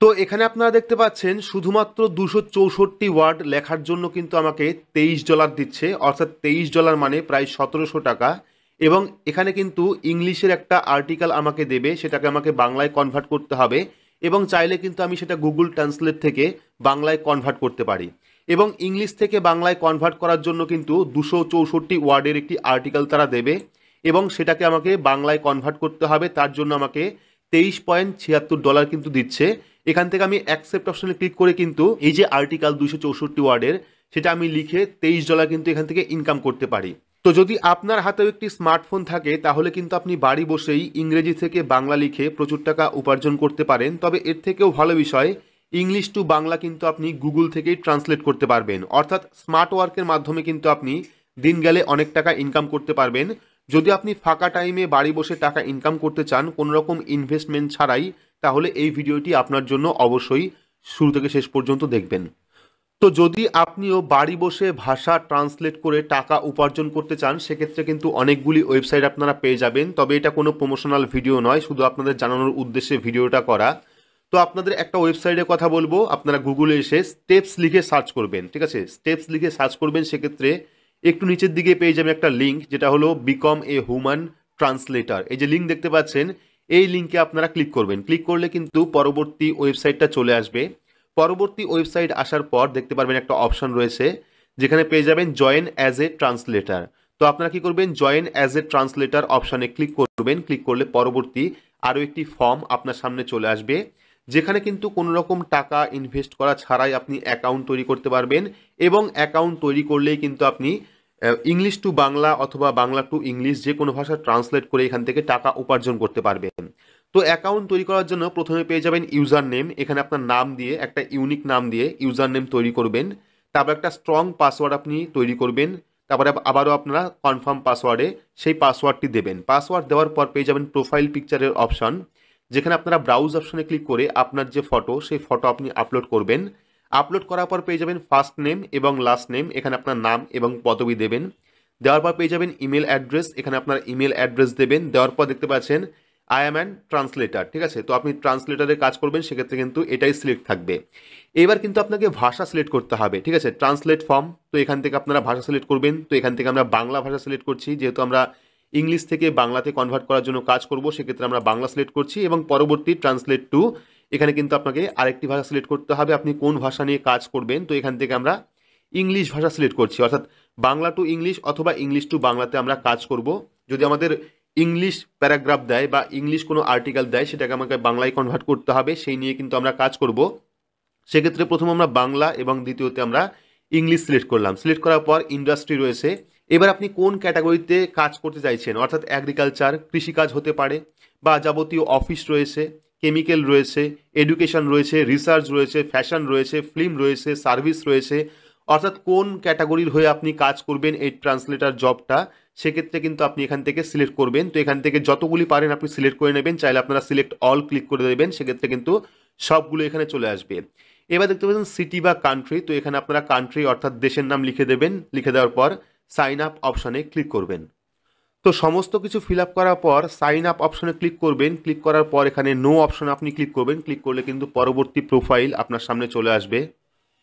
তো এখানে আপনারা দেখতে পাচ্ছেন শুধুমাত্র 264 ওয়ার্ড লেখার জন্য কিন্তু আমাকে $23 দিচ্ছে, অর্থাৎ $23 মানে প্রায় 1700 টাকা। এবং এখানে কিন্তু ইংলিশের একটা আর্টিকেল আমাকে দেবে, সেটাকে আমাকে বাংলায় কনভার্ট করতে হবে এবং চাইলে কিন্তু আমি সেটা গুগল ট্রান্সলেট থেকে বাংলায় কনভার্ট করতে পারি। এবং ইংলিশ থেকে বাংলায় কনভার্ট করার জন্য কিন্তু 264 ওয়ার্ডের একটি আর্টিকেল তারা দেবে এবং সেটাকে আমাকে বাংলায় কনভার্ট করতে হবে। তার জন্য আমাকে $23.76 কিন্তু দিচ্ছে। এখান থেকে আমি অ্যাকসেপ্ট অপশনে ক্লিক করে কিন্তু এই যে আর্টিকেল 264 ওয়ার্ডের সেটা আমি লিখে $23 কিন্তু এখান থেকে ইনকাম করতে পারি। তো যদি আপনার হাতেও একটি স্মার্টফোন থাকে তাহলে কিন্তু আপনি বাড়ি বসেই ইংরেজি থেকে বাংলা লিখে প্রচুর টাকা উপার্জন করতে পারেন। তবে এর থেকেও ভালো বিষয়, ইংলিশ টু বাংলা কিন্তু আপনি গুগল থেকেই ট্রান্সলেট করতে পারবেন, অর্থাৎ স্মার্ট ওয়ার্কের মাধ্যমে কিন্তু আপনি দিন গেলে অনেক টাকা ইনকাম করতে পারবেন। যদি আপনি ফাঁকা টাইমে বাড়ি বসে টাকা ইনকাম করতে চান কোনো রকম ইনভেস্টমেন্ট ছাড়াই, তাহলে এই ভিডিওটি আপনার জন্য অবশ্যই শুরু থেকে শেষ পর্যন্ত দেখবেন। তো যদি আপনিও বাড়ি বসে ভাষা ট্রান্সলেট করে টাকা উপার্জন করতে চান সেক্ষেত্রে কিন্তু অনেকগুলি ওয়েবসাইট আপনারা পেয়ে যাবেন। তবে এটা কোনো প্রমোশনাল ভিডিও নয়, শুধু আপনাদের জানানোর উদ্দেশ্যে ভিডিওটা করা। তো আপনাদের একটা ওয়েবসাইটের কথা বলবো, আপনারা গুগলে এসে স্টেপস লিখে সার্চ করবেন, ঠিক আছে? স্টেপস লিখে সার্চ করবেন, সেক্ষেত্রে একটু নিচের দিকে পেয়ে যাবেন একটা লিঙ্ক, যেটা হলো বিকম এ হিউম্যান ট্রান্সলেটার। এই যে লিঙ্ক দেখতে পাচ্ছেন, এই লিঙ্কে আপনারা ক্লিক করবেন। ক্লিক করলে কিন্তু পরবর্তী ওয়েবসাইটটা চলে আসবে। পরবর্তী ওয়েবসাইট আসার পর দেখতে পারবেন একটা অপশন রয়েছে যেখানে পেয়ে যাবেন জয়েন অ্যাজ এ ট্রান্সলেটার। তো আপনারা কি করবেন, জয়েন অ্যাজ এ ট্রান্সলেটার অপশানে ক্লিক করবেন। ক্লিক করলে পরবর্তী আরও একটি ফর্ম আপনার সামনে চলে আসবে, যেখানে কিন্তু কোনো রকম টাকা ইনভেস্ট করা ছাড়াই আপনি অ্যাকাউন্ট তৈরি করতে পারবেন এবং অ্যাকাউন্ট তৈরি করলেই কিন্তু আপনি ইংলিশ টু বাংলা অথবা বাংলা টু ইংলিশ যে কোনো ভাষা ট্রান্সলেট করে এখান থেকে টাকা উপার্জন করতে পারবেন। তো অ্যাকাউন্ট তৈরি করার জন্য প্রথমে পেয়ে যাবেন ইউজার নেম। এখানে আপনার নাম দিয়ে একটা ইউনিক নাম দিয়ে ইউজার নেম তৈরি করবেন। তারপর একটা স্ট্রং পাসওয়ার্ড আপনি তৈরি করবেন। তারপরে আবারও আপনারা কনফার্ম পাসওয়ার্ডে সেই পাসওয়ার্ডটি দেবেন। পাসওয়ার্ড দেওয়ার পর পেয়ে যাবেন প্রোফাইল পিকচারের অপশন, যেখানে আপনারা ব্রাউজ অপশনে ক্লিক করে আপনার যে ফটো সেই ফটো আপনি আপলোড করবেন। আপলোড করার পর পেয়ে যাবেন ফার্স্ট নেম এবং লাস্ট নেম, এখানে আপনার নাম এবং পদবি দেবেন। দেওয়ার পর পেয়ে যাবেন ইমেল অ্যাড্রেস, এখানে আপনার ইমেল অ্যাড্রেস দেবেন। দেওয়ার পর দেখতে পাচ্ছেন আই অ্যাম অ্যান ট্রান্সলেটার, ঠিক আছে? তো আপনি ট্রান্সলেটারের কাজ করবেন, সেক্ষেত্রে কিন্তু এটাই সিলেক্ট থাকবে। এবার কিন্তু আপনাকে ভাষা সিলেক্ট করতে হবে, ঠিক আছে? ট্রান্সলেট ফর্ম, তো এখান থেকে আপনারা ভাষা সিলেক্ট করবেন। তো এখান থেকে আমরা বাংলা ভাষা সিলেক্ট করছি, যেহেতু আমরা ইংলিশ থেকে বাংলাতে কনভার্ট করার জন্য কাজ করব, সেক্ষেত্রে আমরা বাংলা সিলেক্ট করছি। এবং পরবর্তী ট্রান্সলেট টু, এখানে কিন্তু আপনাকে আরেকটি ভাষা সিলেক্ট করতে হবে, আপনি কোন ভাষা নিয়ে কাজ করবেন। তো এখান থেকে আমরা ইংলিশ ভাষা সিলেক্ট করছি, অর্থাৎ বাংলা টু ইংলিশ অথবা ইংলিশ টু বাংলাতে আমরা কাজ করব। যদি আমাদের ইংলিশ প্যারাগ্রাফ দেয় বা ইংলিশ কোনো আর্টিকেল দেয়, সেটাকে আমাকে বাংলায় কনভার্ট করতে হবে, সেই নিয়ে কিন্তু আমরা কাজ করব। সেক্ষেত্রে প্রথম আমরা বাংলা এবং দ্বিতীয়তে আমরা ইংলিশ সিলেক্ট করলাম। সিলেক্ট করার পর ইন্ডাস্ট্রি রয়েছে। এবার আপনি কোন ক্যাটাগরিতে কাজ করতে চাইছেন, অর্থাৎ অ্যাগ্রিকালচার, কৃষিকাজ হতে পারে, বা যাবতীয় অফিস রয়েছে, কেমিক্যাল রয়েছে, এডুকেশন রয়েছে, রিসার্চ রয়েছে, ফ্যাশন রয়েছে, ফিল্ম রয়েছে, সার্ভিস রয়েছে, অর্থাৎ কোন ক্যাটাগরির হয়ে আপনি কাজ করবেন এই ট্রান্সলেটার জবটা, সেক্ষেত্রে কিন্তু আপনি এখান থেকে সিলেক্ট করবেন। তো এখান থেকে যতগুলি পারেন আপনি সিলেক্ট করে নেবেন, চাইলে আপনারা সিলেক্ট অল ক্লিক করে দেবেন, সেক্ষেত্রে কিন্তু সবগুলো এখানে চলে আসবে। এবার দেখতে পাচ্ছেন সিটি বা কান্ট্রি, তো এখানে আপনারা কান্ট্রি অর্থাৎ দেশের নাম লিখে দেবেন। লিখে দেওয়ার পর সাইন আপ অপশানে ক্লিক করবেন। তো সমস্ত কিছু ফিল আপ করার পর সাইন আপ অপশনে ক্লিক করবেন। ক্লিক করার পর এখানে নো অপশনে আপনি ক্লিক করবেন। ক্লিক করলে কিন্তু পরবর্তী প্রোফাইল আপনার সামনে চলে আসবে।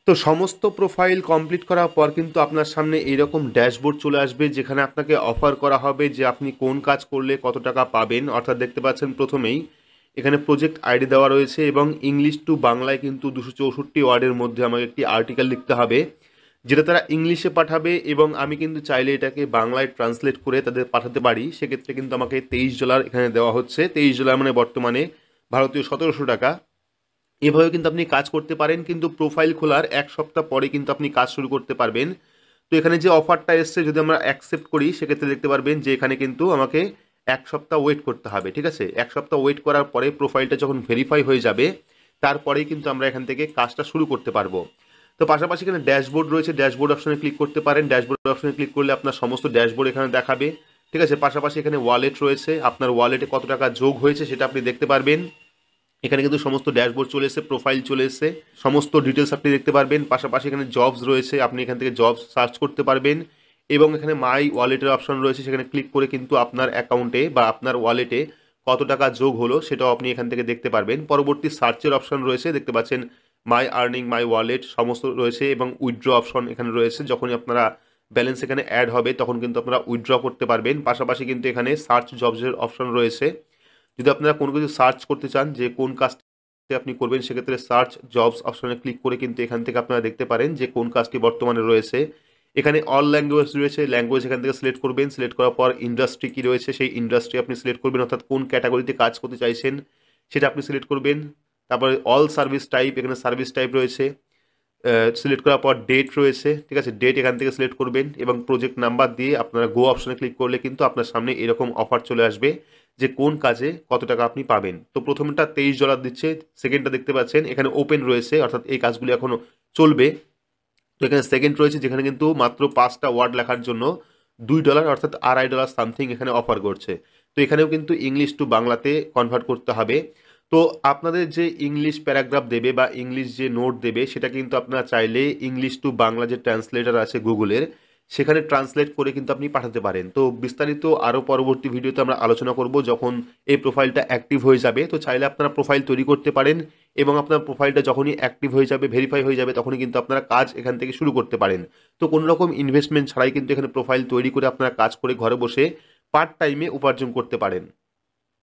তো সমস্ত প্রোফাইল কমপ্লিট করার পর কিন্তু আপনার সামনে এইরকম ড্যাশবোর্ড চলে আসবে, যেখানে আপনাকে অফার করা হবে যে আপনি কোন কাজ করলে কত টাকা পাবেন। অর্থাৎ দেখতে পাচ্ছেন প্রথমেই এখানে প্রজেক্ট আইডি দেওয়া রয়েছে এবং ইংলিশ টু বাংলায় কিন্তু 264 ওয়ার্ডের মধ্যে আমাকে একটি আর্টিকেল লিখতে হবে, যেটা তারা ইংলিশে পাঠাবে এবং আমি কিন্তু চাইলে এটাকে বাংলায় ট্রান্সলেট করে তাদের পাঠাতে পারি। সেক্ষেত্রে কিন্তু আমাকে $23 এখানে দেওয়া হচ্ছে। $23 মানে বর্তমানে ভারতীয় 1700 টাকা। এভাবে কিন্তু আপনি কাজ করতে পারেন, কিন্তু প্রোফাইল খোলার 1 সপ্তাহ পরে কিন্তু আপনি কাজ শুরু করতে পারবেন। তো এখানে যে অফারটা এসছে যদি আমরা অ্যাকসেপ্ট করি, সেক্ষেত্রে দেখতে পারবেন যে এখানে কিন্তু আমাকে 1 সপ্তাহ ওয়েট করতে হবে, ঠিক আছে? 1 সপ্তাহ ওয়েট করার পরে প্রোফাইলটা যখন ভেরিফাই হয়ে যাবে, তারপরেই কিন্তু আমরা এখান থেকে কাজটা শুরু করতে পারবো। তো পাশাপাশি এখানে ড্যাশবোর্ড রয়েছে, ড্যাশবোর্ড অপশনে ক্লিক করতে পারেন। ড্যাশবোর্ড অপশনে ক্লিক করলে আপনার সমস্ত ড্যাশবোর্ড এখানে দেখাবে, ঠিক আছে? পাশাপাশি এখানে ওয়ালেট রয়েছে, আপনার ওয়ালেটে কত টাকা যোগ হয়েছে সেটা আপনি দেখতে পারবেন। এখানে কিন্তু সমস্ত ড্যাশবোর্ড চলে এসেছে, প্রোফাইল চলে এসেছে, সমস্ত ডিটেলস আপনি দেখতে পারবেন। পাশাপাশি এখানে জবস রয়েছে, আপনি এখান থেকে জবস সার্চ করতে পারবেন এবং এখানে মাই ওয়ালেটের অপশন রয়েছে, সেখানে ক্লিক করে কিন্তু আপনার অ্যাকাউন্টে বা আপনার ওয়ালেটে কত টাকা যোগ হলো সেটাও আপনি এখান থেকে দেখতে পারবেন। পরবর্তী সার্চের অপশন রয়েছে, দেখতে পাচ্ছেন মাই আর্নিং, মাই ওয়ালেট সমস্ত রয়েছে এবং উইথড্র অপশন এখানে রয়েছে। যখনই আপনারা ব্যালেন্স এখানে অ্যাড হবে তখন কিন্তু আপনারা উইথড্র করতে পারবেন। পাশাপাশি কিন্তু এখানে সার্চ জবসের অপশন রয়েছে। যদি আপনারা কোনো কিছু সার্চ করতে চান যে কোন কাজটি আপনি করবেন, সেক্ষেত্রে সার্চ জবস অপশনে ক্লিক করে কিন্তু এখান থেকে আপনারা দেখতে পারেন যে কোন কাজটি বর্তমানে রয়েছে। এখানে অল ল্যাঙ্গুয়েজ রয়েছে, ল্যাঙ্গুয়েজ এখান থেকে সিলেক্ট করবেন। সিলেক্ট করার পর ইন্ডাস্ট্রি কী রয়েছে সেই ইন্ডাস্ট্রি আপনি সিলেক্ট করবেন, অর্থাৎ কোন ক্যাটাগরিতে কাজ করতে চাইছেন সেটা আপনি সিলেক্ট করবেন। তারপরে অল সার্ভিস টাইপ, এখানে সার্ভিস টাইপ রয়েছে। সিলেক্ট করার পর ডেট রয়েছে, ঠিক আছে, ডেট এখান থেকে সিলেক্ট করবেন এবং প্রজেক্ট নাম্বার দিয়ে আপনারা গো অপশনে ক্লিক করলে কিন্তু আপনার সামনে এরকম অফার চলে আসবে যে কোন কাজে কত টাকা আপনি পাবেন। তো প্রথমটা $23 দিচ্ছে, সেকেন্ডটা দেখতে পাচ্ছেন এখানে ওপেন রয়েছে, অর্থাৎ এই কাজগুলি এখনও চলবে। তো এখানে সেকেন্ড রয়েছে যেখানে কিন্তু মাত্র 5টা ওয়ার্ড লেখার জন্য $2 অর্থাৎ $2.5 সামথিং এখানে অফার করছে। তো এখানেও কিন্তু ইংলিশ টু বাংলাতে কনভার্ট করতে হবে। তো আপনাদের যে ইংলিশ প্যারাগ্রাফ দেবে বা ইংলিশ যে নোট দেবে সেটা কিন্তু আপনারা চাইলে ইংলিশ টু বাংলা যে ট্রান্সলেটার আছে গুগলের, সেখানে ট্রান্সলেট করে কিন্তু আপনি পাঠাতে পারেন। তো বিস্তারিত আরও পরবর্তী ভিডিওতে আমরা আলোচনা করব যখন এই প্রোফাইলটা অ্যাক্টিভ হয়ে যাবে। তো চাইলে আপনারা প্রোফাইল তৈরি করতে পারেন এবং আপনার প্রোফাইলটা যখনই অ্যাক্টিভ হয়ে যাবে, ভেরিফাই হয়ে যাবে, তখনই কিন্তু আপনারা কাজ এখান থেকে শুরু করতে পারেন। তো কোনো রকম ইনভেস্টমেন্ট ছাড়াই কিন্তু এখানে প্রোফাইল তৈরি করে আপনারা কাজ করে ঘরে বসে পার্ট টাইমে উপার্জন করতে পারেন।